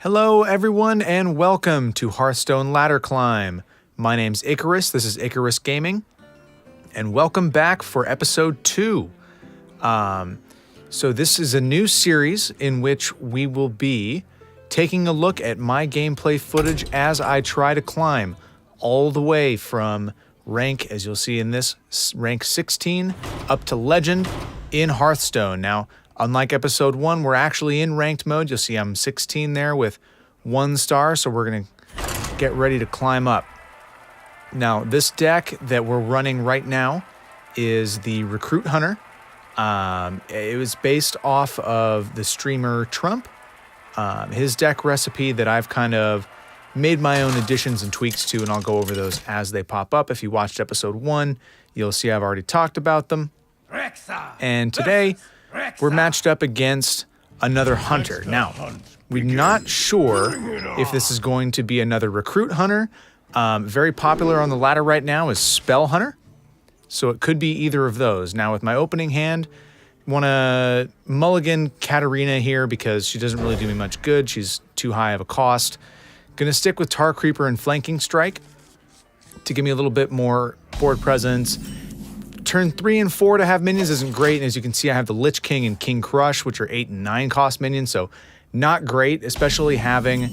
Hello everyone and welcome to Hearthstone Ladder Climb. My name's Ikkaris, this is Ikkaris Gaming, and welcome back for episode 2. So this is a new series in which we will be taking a look at my gameplay footage as I try to climb all the way from rank, as you'll see in this, rank 16 up to legend in Hearthstone. Now, unlike episode 1, we're actually in ranked mode. You'll see I'm 16 there with 1 star, so we're going to get ready to climb up. Now, this deck that we're running right now is the Recruit Hunter. It was based off of the streamer Trump. His deck recipe that I've kind of made my own additions and tweaks to, and I'll go over those as they pop up. If you watched episode 1, you'll see I've already talked about them. And today, we're matched up against another hunter. Now, we're not sure if this is going to be another Recruit Hunter. Very popular on the ladder right now is Spell Hunter. So it could be either of those. Now, with my opening hand, want to mulligan Kathrena here because she doesn't really do me much good. She's too high of a cost. Gonna stick with Tar Creeper and Flanking Strike to give me a little bit more board presence. Turn 3 and 4 to have minions isn't great, and as you can see, I have the Lich King and King Krush, which are 8 and 9 cost minions, so not great, especially having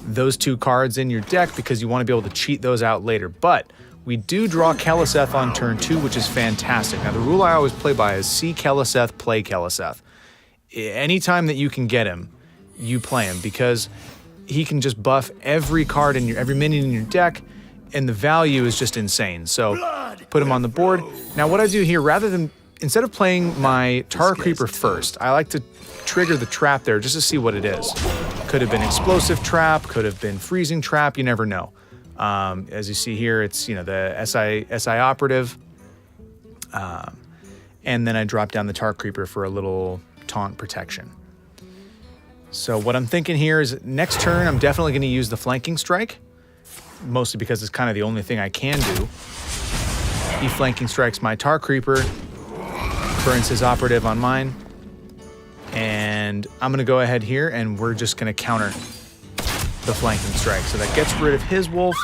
those 2 cards in your deck because you want to be able to cheat those out later. But we do draw Keleseth on turn 2, which is fantastic. Now, the rule I always play by is see Keleseth, play Keleseth. Anytime that you can get him, you play him because he can just buff every card in every minion in your deck, and the value is just insane. So put him on the board. Now what I do here, instead of playing my Tar Creeper first, I like to trigger the trap there just to see what it is. Could have been Explosive Trap, could have been Freezing Trap, you never know. As you see here, it's the SI Operative. And then I drop down the Tar Creeper for a little taunt protection. So what I'm thinking here is next turn, I'm definitely going to use the Flanking Strike, mostly because it's kind of the only thing I can do. He Flanking Strikes my Tar Creeper, burns his Operative on mine, and I'm going to go ahead here and we're just going to counter the Flanking Strike. So that gets rid of his Wolf,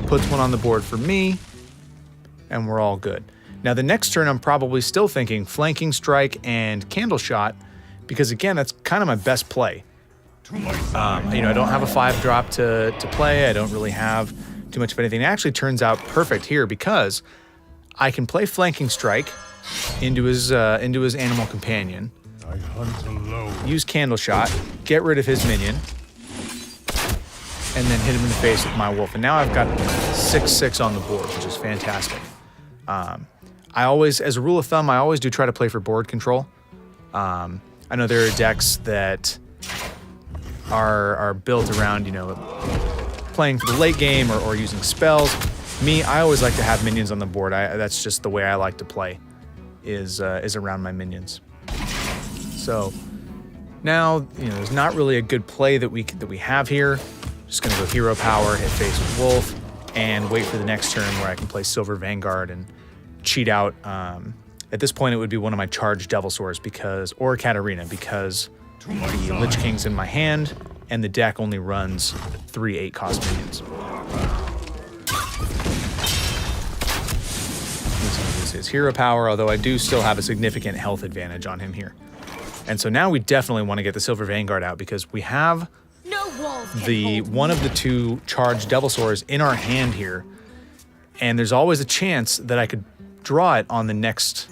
puts one on the board for me, and we're all good. Now the next turn, I'm probably still thinking Flanking Strike and Candleshot, because again, that's kind of my best play. I don't have a 5-drop to play. I don't really have too much of anything. It actually turns out perfect here because I can play Flanking Strike into his animal companion, use Candleshot, get rid of his minion, and then hit him in the face with my wolf. And now I've got 6/6 on the board, which is fantastic. I always, as a rule of thumb, I always do try to play for board control. I know there are decks that are built around, playing for the late game or using spells. Me, I always like to have minions on the board. That's just the way I like to play, is around my minions. So now, there's not really a good play that we have here. Just gonna go Hero Power, hit face with Wolf, and wait for the next turn where I can play Silver Vanguard and cheat out. At this point, it would be one of my Charged Devilsaurs or Kathrena, because the Lich King's in my hand, and the deck only runs 3 8-cost minions. This is his Hero Power, although I do still have a significant health advantage on him here. And so now we definitely want to get the Silver Vanguard out because we have one of the 2 Charged Devilsaurs in our hand here, and there's always a chance that I could draw it on the next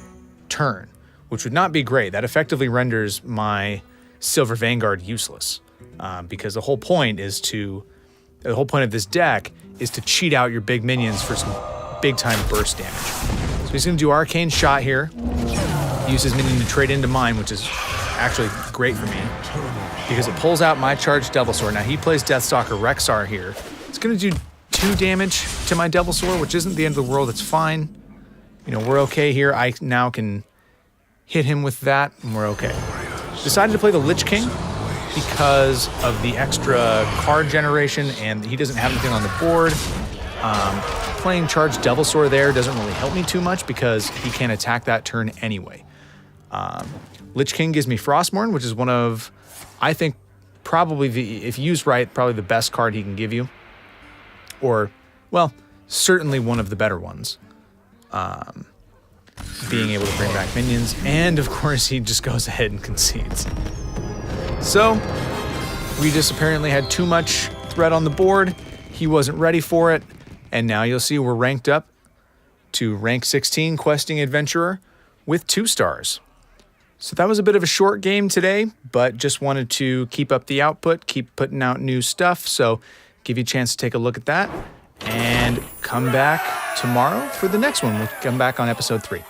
turn, which would not be great. That effectively renders my Silver Vanguard useless, because the whole point of this deck is to cheat out your big minions for some big time burst damage. So he's going to do Arcane Shot here, use his minion to trade into mine, which is actually great for me because it pulls out my Charged Devilsaur. Now he plays Deathstalker Rexxar here. It's going to do 2 damage to my Devilsaur, which isn't the end of the world. It's fine. We're okay here. I now can hit him with that, and we're okay. Decided to play the Lich King because of the extra card generation, and he doesn't have anything on the board. Playing Charged Devilsaur there doesn't really help me too much because he can't attack that turn anyway. Lich King gives me Frostmourne, which is one of, I think, probably, if used right, probably the best card he can give you. Or, well, certainly one of the better ones. Being able to bring back minions. And, of course, he just goes ahead and concedes. So, we just apparently had too much threat on the board. He wasn't ready for it. And now you'll see we're ranked up to rank 16 Questing Adventurer with 2 stars. So that was a bit of a short game today, but just wanted to keep up the output, keep putting out new stuff. So give you a chance to take a look at that and come back tomorrow for the next one. We'll come back on episode 3.